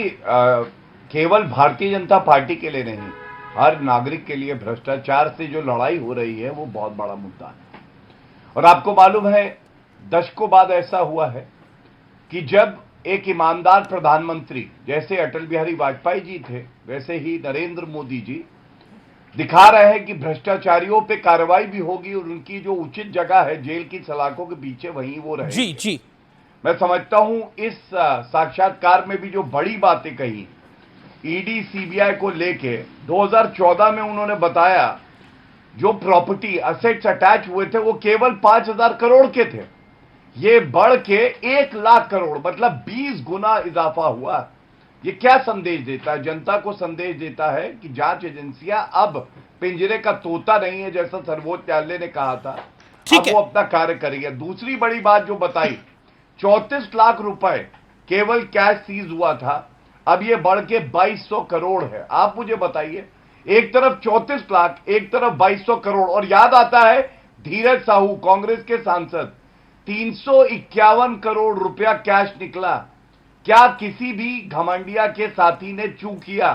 केवल भारतीय जनता पार्टी के लिए नहीं, हर नागरिक के लिए भ्रष्टाचार से जो लड़ाई हो रही है वो बहुत बड़ा मुद्दा है। और आपको मालूम है, दशकों बाद ऐसा हुआ है कि जब एक ईमानदार प्रधानमंत्री जैसे अटल बिहारी वाजपेयी जी थे, वैसे ही नरेंद्र मोदी जी दिखा रहे हैं कि भ्रष्टाचारियों पे कार्रवाई भी होगी और उनकी जो उचित जगह है जेल की सलाखों के पीछे वहीं वो रहेंगे। जी जी। मैं समझता हूं इस साक्षात्कार में भी जो बड़ी बातें कही ईडी सीबीआई को लेके 2014 में उन्होंने बताया जो प्रॉपर्टी असेट्स अटैच हुए थे वो केवल 5,000 करोड़ के थे, ये बढ़ के 1,00,000 करोड़ मतलब 20 गुना इजाफा हुआ। ये क्या संदेश देता है? जनता को संदेश देता है कि जांच एजेंसियां अब पिंजरे का तोता नहीं है, जैसा सर्वोच्च न्यायालय ने कहा था। अब वो अपना कार्य करेगी। दूसरी बड़ी बात जो बताई, 34 लाख रुपए केवल कैश सीज हुआ था, अब ये बढ़ के 2200 करोड़ है। आप मुझे बताइए, एक तरफ 34 लाख, एक तरफ 2200 करोड़। और याद आता है धीरज साहू कांग्रेस के सांसद, 351 करोड़ रुपया कैश निकला। क्या किसी भी घमंडिया के साथी ने चूक किया?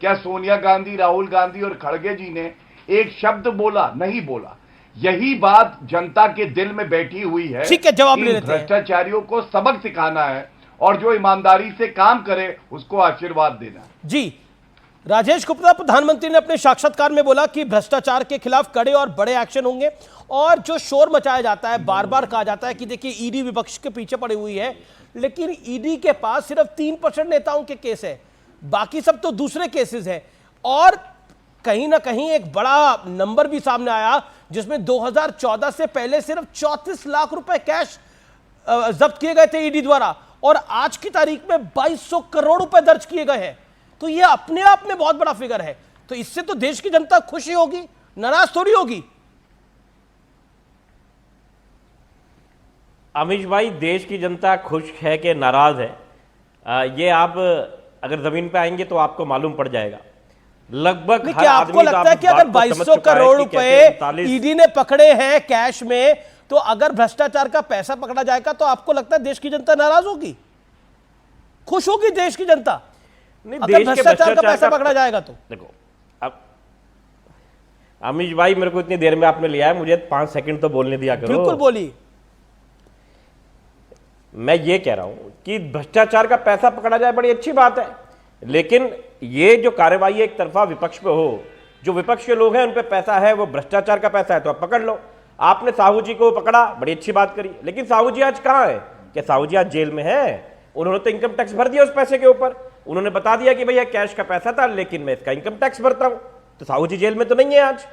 क्या सोनिया गांधी, राहुल गांधी और खड़गे जी ने एक शब्द बोला? नहीं बोला। यही बात जनता के दिल में बैठी हुई है। ठीक है, जवाब ले लेते हैं। भ्रष्टाचारियों को सबक सिखाना है और जो ईमानदारी से काम करे उसको आशीर्वाद देना। जी, राजेश गुप्ता, प्रधानमंत्री ने अपने साक्षात्कार में बोला कि भ्रष्टाचार के खिलाफ कड़े और बड़े एक्शन होंगे। और जो शोर मचाया जाता है, बार बार कहा जाता है कि देखिए ईडी विपक्ष के पीछे पड़ी हुई है, लेकिन ईडी के पास सिर्फ 3% नेताओं के केस है, बाकी सब तो दूसरे केसेस हैं। और कहीं ना कहीं एक बड़ा नंबर भी सामने आया जिसमें 2014 से पहले सिर्फ 34 लाख रुपए कैश जब्त किए गए थे ईडी द्वारा, और आज की तारीख में 2200 करोड़ रुपए दर्ज किए गए हैं। तो यह अपने आप में बहुत बड़ा फिगर है। तो इससे तो देश की जनता खुशी होगी, नाराज थोड़ी होगी। अमीश भाई, देश की जनता खुश है कि नाराज है, ये आप अगर जमीन पे आएंगे तो आपको मालूम पड़ जाएगा। लगभग हर क्या आपको लगता है कि अगर 2200 करोड़ रुपए ईडी ने पकड़े हैं कैश में, तो अगर भ्रष्टाचार का पैसा पकड़ा जाएगा तो आपको लगता है देश की जनता नाराज होगी? खुश होगी देश की जनता नहीं, अगर भ्रष्टाचार का पैसा पकड़ा जाएगा तो? देखो, अब अमीश भाई, मेरे को इतनी देर में आपने लिया है, मुझे 5 सेकंड तो बोलने दिया करो। बिल्कुल बोलिए। मैं ये कह रहा हूं कि भ्रष्टाचार का पैसा पकड़ा जाए, बड़ी अच्छी बात है, लेकिन ये जो कार्रवाई एक तरफा विपक्ष पे हो, जो विपक्ष के लोग हैं उन पे पैसा है, वो भ्रष्टाचार का पैसा है तो आप पकड़ लो। आपने साहू जी को पकड़ा, बड़ी अच्छी बात करी, लेकिन साहू जी आज कहां है? क्या साहू जी आज जेल में है? उन्होंने तो इनकम टैक्स भर दिया उस पैसे के ऊपर। उन्होंने बता दिया कि भैया कैश का पैसा था लेकिन मैं इसका इनकम टैक्स भरता हूं। तो साहू जी जेल में तो नहीं है आज।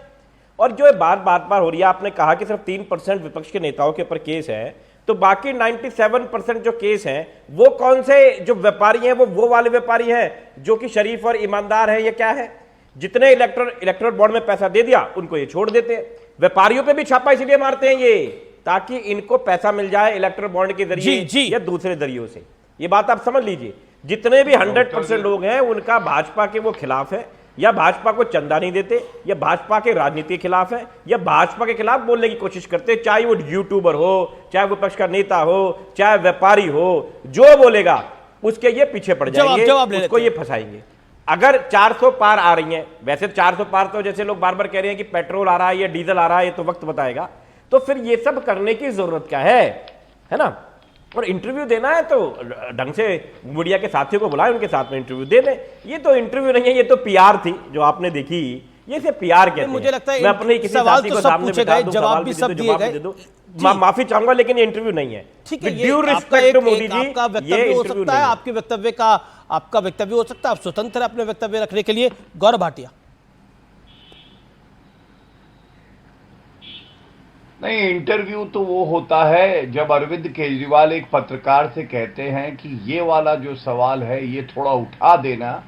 और जो बात बार हो रही है, आपने कहा कि सिर्फ 3% विपक्ष के नेताओं के ऊपर केस है, तो बाकी 97% जो केस हैं वो कौन से? जो व्यापारी हैं वो वाले व्यापारी हैं जो कि शरीफ और ईमानदार हैं। ये क्या है? जितने इलेक्टोरल बॉन्ड में पैसा दे दिया उनको ये छोड़ देते हैं। व्यापारियों पे भी छापा इसलिए मारते हैं ये, ताकि इनको पैसा मिल जाए इलेक्टोरल बॉन्ड के जरिए या दूसरे जरियों से। ये बात आप समझ लीजिए। जितने भी 100% लोग हैं उनका भाजपा के वो खिलाफ है, या भाजपा को चंदा नहीं देते, या भाजपा के राजनीति के खिलाफ है, या भाजपा के खिलाफ बोलने की कोशिश करते, चाहे वो यूट्यूबर हो, चाहे विपक्ष का नेता हो, चाहे व्यापारी हो, जो बोलेगा उसके ये पीछे पड़ जाएंगे, उसको ये फंसाएंगे। अगर 400 पार आ रही हैं, वैसे 400 पार तो जैसे लोग बार बार कह रहे हैं कि पेट्रोल आ रहा है या डीजल आ रहा है, ये तो वक्त बताएगा, तो फिर ये सब करने की जरूरत क्या है ना? और इंटरव्यू देना है तो ढंग से मीडिया के साथियों को बुलाएं, उनके साथ में इंटरव्यू दे दें। ये तो इंटरव्यू नहीं है, ये तो पीआर थी जो आपने देखी, ये से पीआर कहते हैं। मुझे लगता है मैं अपने किसी सवाल साथी तो को सब सामने पूछे बिठा गए, दूं, जवाब सवाल भी भी सब दिए गए। दे दूं, माफी चाहूंगा, लेकिन ये इंटरव्यू नहीं है। ठीक है, due respect to Modi ji, आपका वक्तव्य हो सकता है, आपके वक्तव्य का आपका वक्तव्य हो सकता है, आप स्वतंत्र है अपने वक्तव्य रखने के लिए। गौरव भाटिया। नहीं, इंटरव्यू तो वो होता है जब अरविंद केजरीवाल एक पत्रकार से कहते हैं कि ये वाला जो सवाल है ये थोड़ा उठा देना,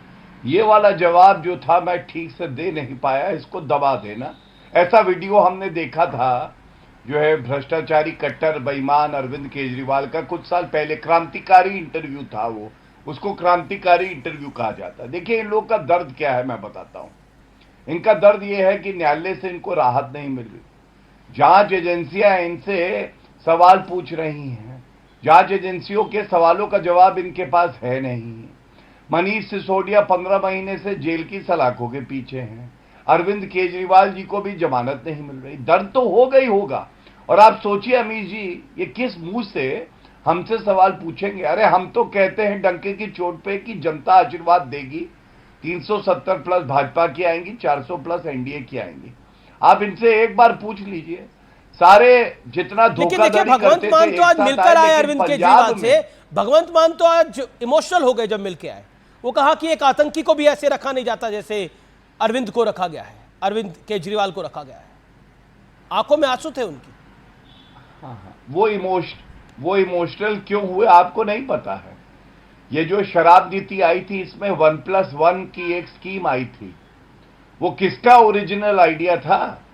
ये वाला जवाब जो था मैं ठीक से दे नहीं पाया, इसको दबा देना। ऐसा वीडियो हमने देखा था, जो है भ्रष्टाचारी कट्टर बेईमान अरविंद केजरीवाल का, कुछ साल पहले। क्रांतिकारी इंटरव्यू था वो, उसको क्रांतिकारी इंटरव्यू कहा जाता है। देखिए इन लोग का दर्द क्या है मैं बताता हूं। इनका दर्द ये है कि न्यायालय से इनको राहत नहीं मिल रही, जांच एजेंसियां इनसे सवाल पूछ रही हैं, जांच एजेंसियों के सवालों का जवाब इनके पास है नहीं। मनीष सिसोदिया 15 महीने से जेल की सलाखों के पीछे हैं। अरविंद केजरीवाल जी को भी जमानत नहीं मिल रही। दर्द तो होगा ही होगा। और आप सोचिए अमीश जी, ये किस मुंह से हमसे सवाल पूछेंगे? अरे हम तो कहते हैं डंके की चोट पे कि जनता आशीर्वाद देगी, 370 प्लस भाजपा की आएंगी, 400 प्लस एनडीए की आएंगी। आप इनसे एक बार पूछ लीजिए, सारे जितना देखिए धोखाधड़ी भगवंत करते मान थे तो आज एक साथ मिलकर आए, आए लेकिन अरविंद पंजाब केजरीवाल से। भगवंत मान तो आज इमोशनल हो गए जब मिलके आए। वो कहा कि एक आतंकी को भी ऐसे रखा नहीं जाता जैसे अरविंद को रखा गया है, अरविंद केजरीवाल को रखा गया है। आंखों में आंसू थे उनकी। वो इमोशनल क्यों हुए आपको नहीं पता है? ये जो शराब नीति आई थी, इसमें 1+1 की एक स्कीम आई थी। वो किसका ओरिजिनल आइडिया था?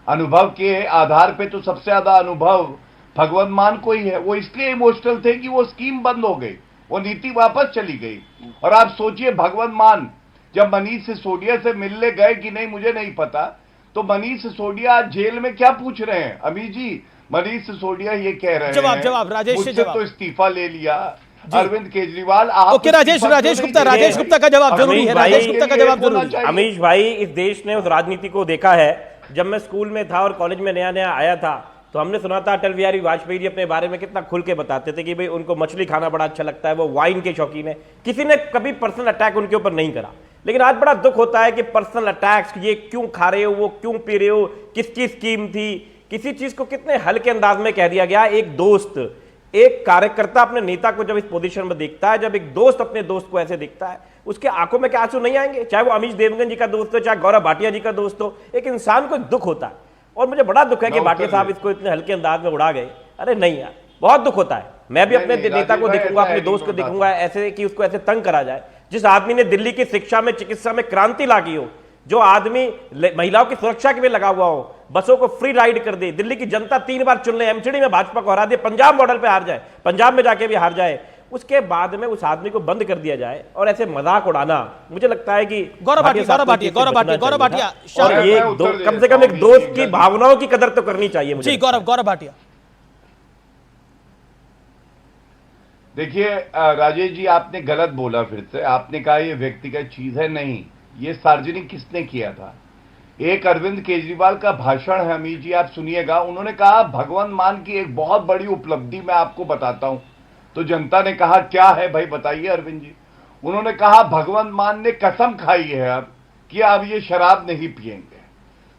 अनुभव के आधार पे तो सबसे ज्यादा अनुभव भगवंत मान को ही है। वो इसलिए इमोशनल थे कि वो स्कीम बंद हो गई, वो नीति वापस चली गई। और आप सोचिए, भगवंत मान जब मनीष सिसोदिया से मिलने गए कि नहीं मुझे नहीं पता, तो मनीष सिसोदिया आज जेल में क्या पूछ रहे हैं? अमीश जी, मनीष सिसोदिया ये कह रहे हैं जवाब राजेश से मुझसे जवाब। तो इस्तीफा ले लिया अरविंद केजरीवाल। आप ओके राजेश गुप्ता का जवाब जरूरी है। राजेश गुप्ता का जवाब जरूरी है। अमीश भाई, इस देश ने उस राजनीति को देखा है। जब मैं स्कूल में था और कॉलेज में नया नया आया था, तो हमने सुना था अटल बिहारी वाजपेयी जी अपने बारे में कितना खुल के बताते थे कि भाई उनको मछली खाना बड़ा अच्छा लगता है, वो वाइन के शौकीन है। किसी ने कभी पर्सनल अटैक उनके ऊपर नहीं करा। लेकिन आज बड़ा दुख होता है कि पर्सनल अटैक्स, ये क्यों खा रहे हो, वो क्यों पी रहे हो, किसकी स्कीम थी, किसी चीज को कितने हल्के अंदाज में कह दिया गया। एक दोस्त, एक कार्यकर्ता अपने नेता को जब इस पोजीशन में देखता है, जब एक दोस्त अपने दोस्त को ऐसे देखता है, उसके आंखों में क्या आंसू नहीं आएंगे? चाहे वो अमीश देवगन जी का दोस्त हो, चाहे गौरव भाटिया जी का दोस्त हो, एक इंसान को दुख होता है। और मुझे बड़ा दुख है कि भाटिया साहब इसको इतने हल्के अंदाज में उड़ा गए। अरे नहीं यार, बहुत दुख होता है। मैं भी अपने नेता को देखूंगा, अपने दोस्त को देखूंगा ऐसे कि उसको ऐसे तंग करा जाए। जिस आदमी ने दिल्ली की शिक्षा में, चिकित्सा में क्रांति ला की हो, जो आदमी महिलाओं की सुरक्षा के लिए लगा हुआ हो, बसों को फ्री राइड कर दे, दिल्ली की जनता 3 बार चुन ले, एमसीडी में भाजपा को हरा दे, पंजाब मॉडल पे हार जाए, पंजाब में जाके भी हार जाए, उसके बाद में उस आदमी को बंद कर दिया जाए और ऐसे मजाक उड़ाना, मुझे लगता है कि गौरव भाटिया और ये कम से कम एक दोस्त की भावनाओं की कदर तो करनी चाहिए मुझे। जी गौरव भाटिया। देखिए राजेश जी, आपने गलत बोला। फिर से आपने कहा ये व्यक्तिगत चीज है। नहीं, ये सार्वजनिक किसने किया था? एक अरविंद केजरीवाल का भाषण है, अमीश जी आप सुनिएगा। उन्होंने कहा भगवंत मान की एक बहुत बड़ी उपलब्धि मैं आपको बताता हूं। तो जनता ने कहा क्या है भाई, बताइए अरविंद जी। उन्होंने कहा भगवंत मान ने कसम खाई है अब कि अब ये शराब नहीं पिएंगे।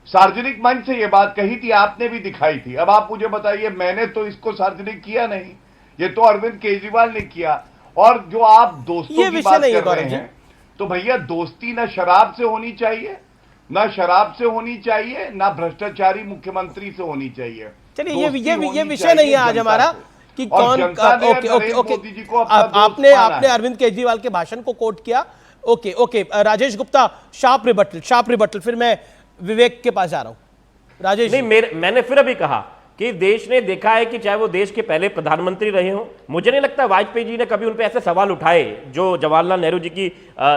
सार्वजनिक मंच से ये बात कही थी, आपने भी दिखाई थी। अब आप मुझे बताइए, मैंने तो इसको सार्वजनिक किया नहीं, ये तो अरविंद केजरीवाल ने किया। और जो आप दोस्तों की बात कर रहे हैं, तो भैया दोस्ती ना शराब से होनी चाहिए, ना शराब से होनी चाहिए, ना भ्रष्टाचारी मुख्यमंत्री से होनी चाहिए। चलिए ये विषय नहीं है आज हमारा कि कौन। ओके, आपने अरविंद केजरीवाल के भाषण को कोट किया। Okay Rajesh Gupta, sharp rebuttal. फिर मैं विवेक के पास जा रहा हूं। राजेश नहीं, मैंने फिर अभी कहा कि देश ने देखा है कि चाहे वो देश के पहले प्रधानमंत्री रहे हों, मुझे नहीं लगता वाजपेयी जी ने कभी उन पे ऐसे सवाल उठाए जो जवाहरलाल नेहरू जी की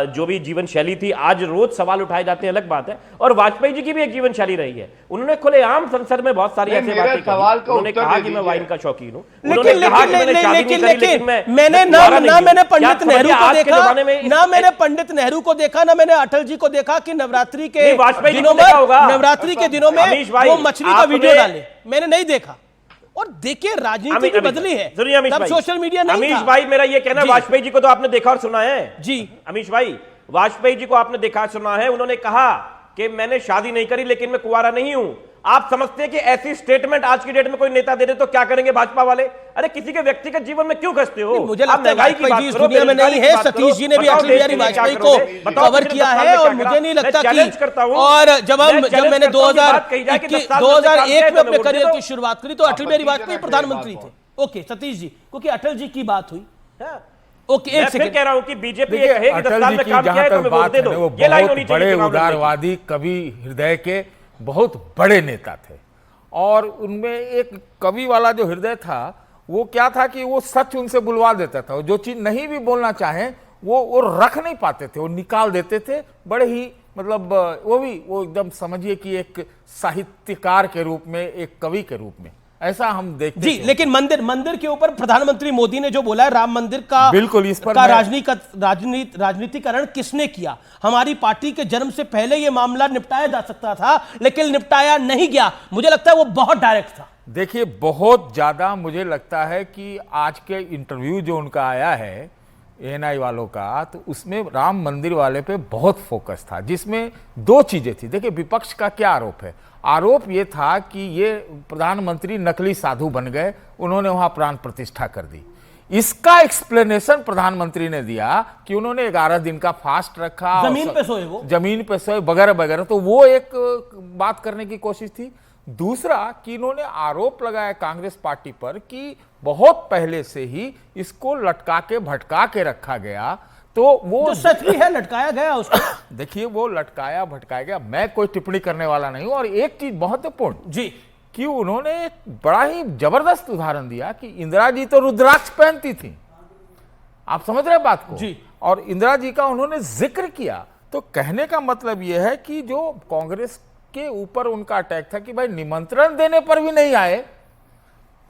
जो भी जीवन शैली थी। आज रोज सवाल उठाए जाते हैं, अलग बात है। और वाजपेयी जी की भी एक जीवन शैली रही है। उन्होंने खुलेआम संसद में बहुत सारी ऐसी बातें कही। उन्होंने कहा कि मैं वाइन का शौकीन हूं, उन्होंने कहा कि मैंने शादी नहीं करी, लेकिन मैंने पंडित नेहरू को देखा, ना मैंने पंडित नेहरू को देखा, ना मैंने अटल जी को देखा कि नवरात्रि के दिनों में वो मछली का वीडियो डाले। मैंने नहीं देखा। और देखिए राजनीति भी बदली है, तब सोशल मीडिया नहीं था। अमीश भाई, मेरा ये कहना, वाजपेयी जी को तो आपने देखा और सुना है। जी अमीश भाई, वाजपेयी जी को आपने देखा सुना है। उन्होंने कहा कि मैंने शादी नहीं करी लेकिन मैं कुंवारा नहीं हूं। आप समझते हैं कि ऐसी स्टेटमेंट आज की डेट में कोई नेता दे दे तो क्या करेंगे भाजपा वाले? अरे किसी के व्यक्तिगत जीवन में क्यों घसते हो? मुझे लगता है वाजपेयी इस दुनिया में नहीं है। सतीश जी ने भी अटल बिहारी वाजपेयी को कवर किया है और मुझे नहीं लगता कि, और जब मैंने 2001 में अपने करियर की शुरुआत करी तो अटल बिहारी वाजपेयी प्रधानमंत्री थे। ओके सतीश जी, क्योंकि अटल जी की बात हुई। ओके, एक सेकंड कह रहा हूं कि बीजेपी अटल जी की जहां तक बात है, वो बहुत बड़े उदारवादी कवि हृदय के बहुत बड़े नेता थे। और उनमें एक कवि वाला जो हृदय था, वो क्या था कि वो सच उनसे बुलवा देता था। जो चीज नहीं भी बोलना चाहें वो रख नहीं पाते थे, वो निकाल देते थे। बड़े ही मतलब वो एकदम समझिए कि एक साहित्यकार के रूप में, एक कवि के रूप में ऐसा हम देखते जी, क्यों? लेकिन मंदिर के ऊपर प्रधानमंत्री मोदी ने जो बोला है, राम मंदिर का बिल्कुल, इस पर का मैं- राजनीतिकरण किसने किया? हमारी पार्टी के जन्म से पहले यह मामला निपटाया जा सकता था, लेकिन निपटाया नहीं गया। मुझे लगता है वो बहुत डायरेक्ट था। देखिए, बहुत ज्यादा मुझे लगता है कि आज के इंटरव्यू जो उनका आया है एएनआई वालों का, तो उसमें राम मंदिर वाले पे बहुत फोकस था, जिसमें दो चीजें थी। देखिए, विपक्ष का क्या आरोप है? आरोप ये था कि ये प्रधानमंत्री नकली साधु बन गए, उन्होंने वहां प्राण प्रतिष्ठा कर दी। इसका एक्सप्लेनेशन प्रधानमंत्री ने दिया कि उन्होंने 11 दिन का फास्ट रखा, जमीन पे सोए, वो जमीन पे सोए वगैरह वगैरह, तो वो एक बात करने की कोशिश थी। दूसरा कि इन्होंने आरोप लगाया कांग्रेस पार्टी पर कि बहुत पहले से ही इसको लटका के भटका के रखा गया, तो वो जो सच भी है, लटकाया गया उसको। देखिए, वो लटकाया भटकाया गया, मैं कोई टिप्पणी करने वाला नहीं हूं। और एक चीज महत्वपूर्ण जी, कि उन्होंने एक बड़ा ही जबरदस्त उदाहरण दिया कि इंदिरा जी तो रुद्राक्ष पहनती थी, आप समझ रहे हैं बात को जी। और इंदिरा जी का उन्होंने जिक्र किया। तो कहने का मतलब यह है कि जो कांग्रेस के ऊपर उनका अटैक था कि भाई निमंत्रण देने पर भी नहीं आए,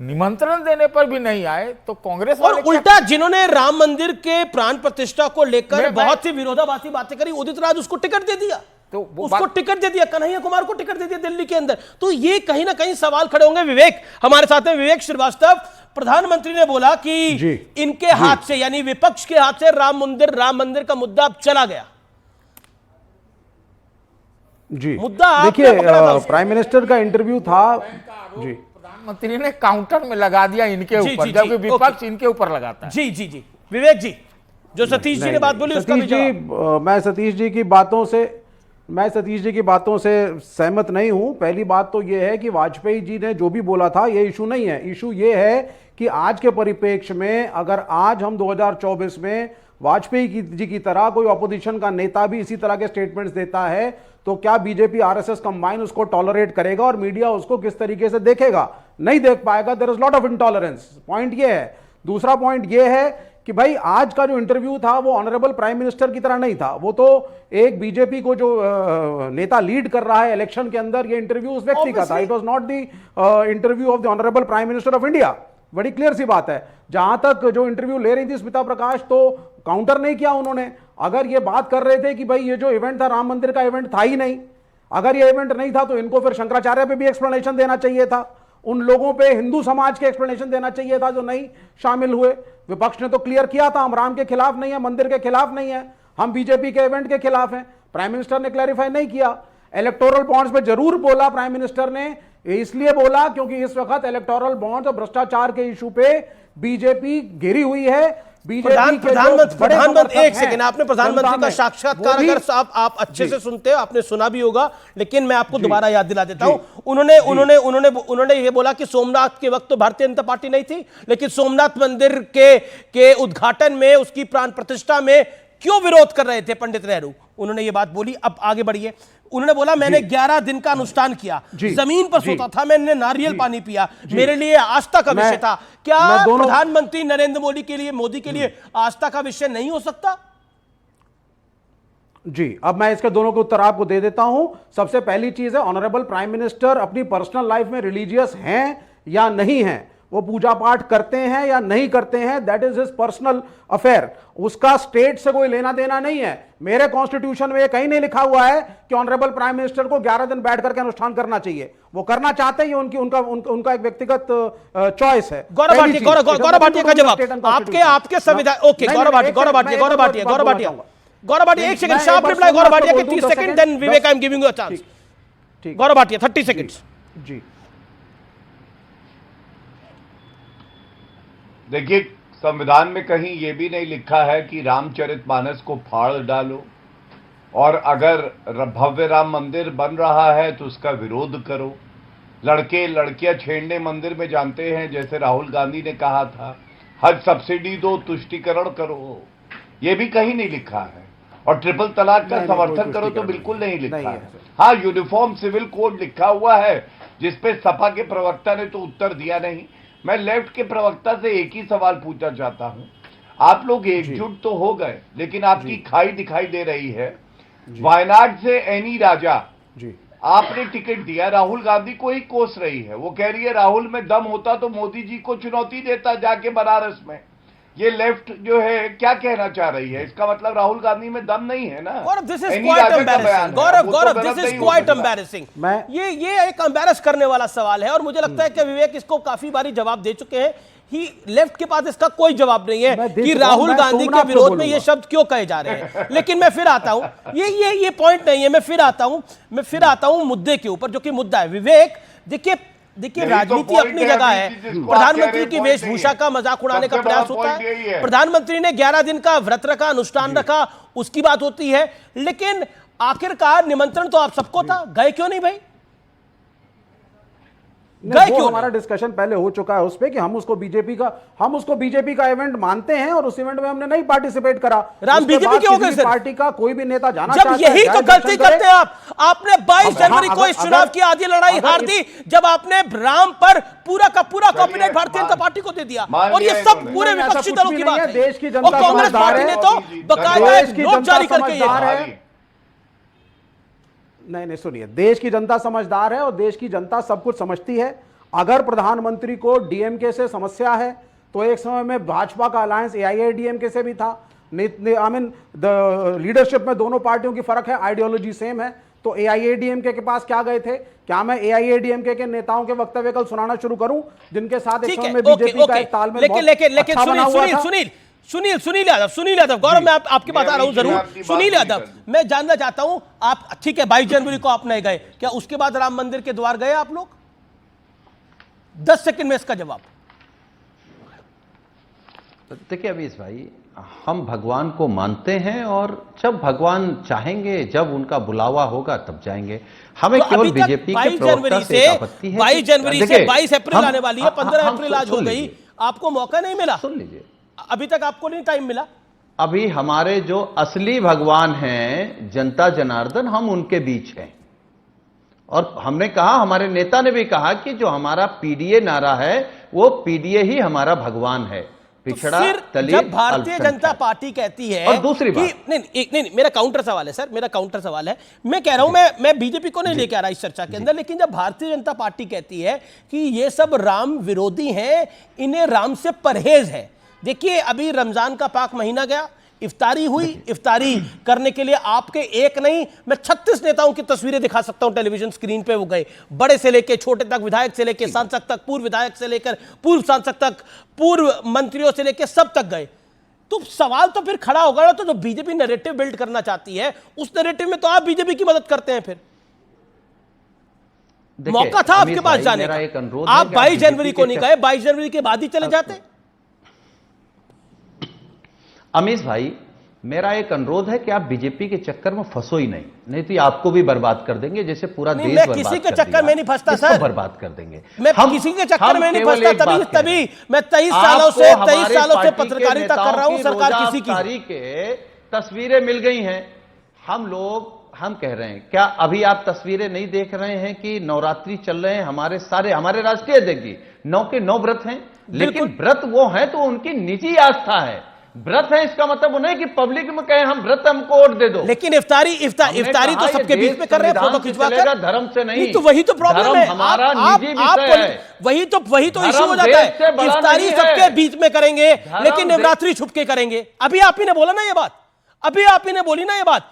निमंत्रण देने पर भी नहीं आए, तो कांग्रेस और वाले क्या- उल्टा जिन्होंने राम मंदिर के प्राण प्रतिष्ठा को लेकर मैं- बहुत सी विरोधाभासी बातें करी, उदित राज उसको टिकट दे दिया, तो वो उसको बात- टिकट दे दिया, कन्हैया कुमार को टिकट दे दिया दिल्ली के अंदर। तो ये कहीं ना कहीं सवाल खड़े होंगे। विवेक हमारे साथ में, विवेक श्रीवास्तव, प्रधानमंत्री ने बोला कि जी, इनके हाथ से, यानी विपक्ष के हाथ से राम मंदिर का मुद्दा अब चला गया। जी, मुद्दा आपने देखिए, पकड़ा था उसको। प्राइम मिनिस्टर का इंटरव्यू था। जी, प्रधानमंत्री ने काउंटर में लगा दिया इनके जी, ऊपर, जी, जबकि जी, विपक्ष इनके ऊपर लगाता है। जी जी जी, विवेक जी, जो सतीश जी ने बात बोली उसका भी सतीश जी, जवाब। मैं सतीश जी की बातों से सहमत नहीं हूं। पहली बात तो यह है कि वाजपेयी जी ने जो भी बोला था ये इशू नहीं है। इशू ये है कि आज के परिप्रेक्ष्य में अगर आज हम 2024 में वाजपेयी जी की तरह कोई ऑपोजिशन का नेता भी इसी तरह के स्टेटमेंट्स देता है, तो क्या बीजेपी आरएसएस कंबाइन उसको टॉलरेट करेगा और मीडिया उसको किस तरीके से देखेगा? नहीं देख पाएगा। There is lot of intolerance. Point ये है। दूसरा पॉइंट ये है कि भाई आज का जो इंटरव्यू था वो ऑनरेबल प्राइम मिनिस्टर की तरह नहीं था। वो तो एक बीजेपी को जो नेता लीड कर रहा है इलेक्शन के अंदर, ये इंटरव्यू उस व्यक्ति का था। It was not the interview of the honourable prime minister of India. बड़ी क्लियर सी बात है। जहां तक जो इंटरव्यू ले रही थी स्मिता प्रकाश, तो काउंटर नहीं किया उन्होंने। अगर ये बात कर रहे थे कि भाई ये जो इवेंट था राम मंदिर का इवेंट था ही नहीं, अगर ये इवेंट नहीं था तो इनको फिर शंकराचार्य पे भी एक्सप्लेनेशन देना चाहिए था, उन लोगों पे हिंदू समाज के एक्सप्लेनेशन देना चाहिए था जो नहीं शामिल हुए। विपक्ष ने तो क्लियर किया था हम राम के खिलाफ नहीं है, मंदिर के खिलाफ नहीं है, हम बीजेपी के इवेंट के खिलाफ हैं। प्राइम मिनिस्टर ने क्लैरिफाई नहीं किया। इलेक्टोरल बॉन्ड्स पे जरूर बोला प्राइम मिनिस्टर ने, इसलिए बोला क्योंकि इस वक्त इलेक्टोरल बॉन्ड्स और भ्रष्टाचार के इशू पे बीजेपी घिरी हुई है। प्रधानमंत्री, एक सेकंड, आपने प्रधानमंत्री का साक्षात्कार अगर आप अच्छे से सुनते हो, आपने सुना भी होगा, लेकिन मैं आपको दोबारा याद दिला देता हूं। उन्होंने ये बोला कि सोमनाथ के वक्त तो भारतीय जनता पार्टी नहीं थी, लेकिन सोमनाथ मंदिर के उद्घाटन में, उसकी प्राण प्रतिष्ठा में क्यों विरोध कर रहे थे पंडित नेहरू? उन्होंने ये बात बोली। अब आगे बढ़िए। उन्होंने बोला मैंने 11 दिन का अनुष्ठान किया, जमीन पर सोता था, मैंने नारियल पानी पिया, मेरे लिए आस्था का विषय था। क्या प्रधानमंत्री नरेंद्र मोदी के लिए आस्था का विषय नहीं हो सकता? जी, अब मैं इसके दोनों के उत्तर आपको दे देता हूं। सबसे पहली चीज है, ऑनरेबल प्राइम मिनिस्टर अपनी पर्सनल लाइफ में रिलीजियस हैं या नहीं हैं, वो पूजा पाठ करते हैं या नहीं करते हैं, that is his personal affair. उसका स्टेट से कोई लेना देना नहीं है। मेरे कॉन्स्टिट्यूशन में ये कहीं नहीं लिखा हुआ है कि ऑनरेबल प्राइम मिनिस्टर को 11 दिन बैठ करके अनुष्ठान करना चाहिए। वो करना चाहते हैं, उनका एक व्यक्तिगत चॉइस है। गौरव भाटिया का जवाब आपके संविधान। ओके, गौरव भाटिया एक second, sharp reply Gaurav Bhatia के 30 second, then Vivek I am giving you a chance. Gaurav Bhatia 30 seconds. जी, देखिए, संविधान में कहीं यह भी नहीं लिखा है कि रामचरितमानस को फाड़ डालो, और अगर भव्य राम मंदिर बन रहा है तो उसका विरोध करो। लड़के लड़कियां छेड़ने मंदिर में जानते हैं, जैसे राहुल गांधी ने कहा था, हज सब्सिडी दो, तुष्टीकरण करो, यह भी कहीं नहीं लिखा है। और ट्रिपल तलाक का समर्थन करो तो बिल्कुल नहीं लिखा है। हाँ, यूनिफॉर्म सिविल कोड लिखा हुआ है, जिसपे सपा के प्रवक्ता ने तो उत्तर दिया नहीं। मैं लेफ्ट के प्रवक्ता से एक ही सवाल पूछना चाहता हूं, आप लोग एकजुट तो हो गए, लेकिन आपकी खाई दिखाई दे रही है। वायनाड से एनी राजा आपने टिकट दिया, राहुल गांधी को ही कोस रही है। वो कह रही है राहुल में दम होता तो मोदी जी को चुनौती देता जाके बनारस में। ये लेफ्ट जो है क्या कहना चाह रही है? इसका मतलब राहुल गांधी में दम नहीं है ना। गौरव, दिस इज एनी क्वाइट राजा का बयान एम्बैरेसिंग। है, गौरव, वो तो दिस गलत इज नहीं हो क्वाइट सकता। एम्बैरेसिंग। ये एक एम्बैरेस करने वाला सवाल है और मुझे लगता है कि विवेक इसको काफी बारी जवाब दे चुके हैं। ही लेफ्ट के पास इसका कोई जवाब नहीं है कि राहुल गांधी के विरोध में ये शब्द क्यों कहे जा रहे हैं। लेकिन मैं फिर आता हूं, ये पॉइंट नहीं है। मैं फिर आता हूं मुद्दे के ऊपर, जो कि मुद्दा है। विवेक, देखिए राजनीति अपनी जगह है। प्रधानमंत्री की वेशभूषा का मजाक उड़ाने का प्रयास होता है। प्रधानमंत्री ने 11 दिन का व्रत रखा, अनुष्ठान रखा, उसकी बात होती है। लेकिन आखिरकार निमंत्रण तो आप सबको था, गए क्यों नहीं भाई? वो हमारा डिस्कशन पहले हो चुका है उस पे कि हम उसको बीजेपी का इवेंट मानते हैं और उस इवेंट में हमने नहीं पार्टिसिपेट करा। राम, बीजेपी के हो गए सर? पार्टी का कोई भी नेता जाना जब यही तो गलती करते हैं आप। आपने 22 जनवरी को इस चुनाव की आधी लड़ाई हार दी, जब आपने राम पर पूरा का पूरा कॉपीराइट भारतीय जनता पार्टी को दे दिया। और ये सब पूरे विपक्षी दलों की बात है। देश की और जनता कांग्रेस पार्टी ने तो बकायदा एक नोट जारी करके ये नहीं सुनिए, देश की जनता समझदार है और देश की जनता सब कुछ समझती है। अगर प्रधानमंत्री को डीएमके से समस्या है तो एक समय में भाजपा का अलायंस एआईएडीएमके से भी था। आई मीन द लीडरशिप में दोनों पार्टियों की फर्क है, आइडियोलॉजी सेम है। तो एआईएडीएमके के पास क्या गए थे? क्या मैं एआईएडीएमके के नेताओं के वक्तव्य कल सुनाना शुरू करूं जिनके साथ एक समय में बीजेपी का एक तालमेल लेकिन सुनील यादव, गौरव, मैं आपकी बात आ रहा हूं जरूर। सुनील यादव, मैं जानना चाहता हूं, आप ठीक है 22 जनवरी को आप नहीं गए, क्या उसके बाद राम मंदिर के द्वार गए आप लोग? 10 सेकंड में इसका जवाब। देखिए अमीश भाई, हम भगवान को मानते हैं और जब भगवान चाहेंगे, जब उनका बुलावा होगा तब जाएंगे। हमें तो केवल बीजेपी के प्रवक्ता से आपत्ति है। 22 जनवरी से 22 अप्रैल आने वाली है, 15 अप्रैल आज हो गई, आपको मौका नहीं मिला? सुन लीजिए, अभी तक आपको नहीं टाइम मिला? अभी हमारे जो असली भगवान हैं जनता जनार्दन, हम उनके बीच हैं। और हमने कहा, हमारे नेता ने भी कहा कि जो हमारा पीडीए नारा है वो पीडीए ही हमारा भगवान है। पिछड़ा, तो जब भारतीय जनता पार्टी कहती है, और दूसरी बात, नहीं, मेरा काउंटर सवाल है सर, मेरा काउंटर सवाल है। मैं कह रहा हूं, मैं बीजेपी को नहीं लेके आ रहा इस चर्चा के अंदर, लेकिन जब भारतीय जनता पार्टी कहती है कि ये सब राम विरोधी हैं, इन्हें राम से परहेज है। देखिए अभी रमजान का पाक महीना गया, इफ्तारी हुई, इफ्तारी करने के लिए आपके एक नहीं, मैं 36 नेताओं की तस्वीरें दिखा सकता हूं टेलीविजन स्क्रीन पे। वो गए, बड़े से लेकर छोटे तक, विधायक से लेकर सांसद तक, पूर्व विधायक से लेकर पूर्व सांसद तक, पूर्व मंत्रियों से लेकर सब तक गए। तो सवाल तो फिर खड़ा होगा ना, तो जो बीजेपी नैरेटिव बिल्ड करना चाहती है उस नैरेटिव में तो आप बीजेपी की मदद करते हैं। फिर मौका था आपके पास जाने का, आप 22 जनवरी को नहीं गए, 22 जनवरी के बाद ही चले जाते। अमीश भाई, मेरा एक अनुरोध है कि आप बीजेपी के चक्कर में फंसो ही नहीं तो ये आपको भी बर्बाद कर देंगे, जैसे पूरा देश बर्बाद कर देगा। किसी के चक्कर में नहीं फंसता सर, बर्बाद कर देंगे। मैं किसी के चक्कर में नहीं फंसता, तभी मैं 23 सालों से पत्रकारिता कर रहा हूं। सरकार किसी की के तस्वीरें मिल गई हैं। हम कह रहे हैं, क्या अभी आप तस्वीरें नहीं देख रहे हैं कि नवरात्रि चल रहे हैं? हमारे राष्ट्रीय अध्यक्ष जी 9 के 9 व्रत हैं, लेकिन व्रत वो है तो उनकी निजी आस्था है। व्रत है इसका मतलब वो नहीं कि पब्लिक में कहें हम व्रत, हमको वोट दे दो। लेकिन इफ्तारी तो सबके बीच में कर रहे हैं, फोटो खिंचवाकर। धर्म से नहीं, तो वही तो प्रॉब्लम है, हमारा निजी विषय है। वही तो इशू हो जाता है। इफ्तारी सबके बीच में करेंगे, लेकिन नवरात्रि छुप के करेंगे। अभी आप ही ने बोला ना ये बात, अभी आप ही ने बोली ना ये बात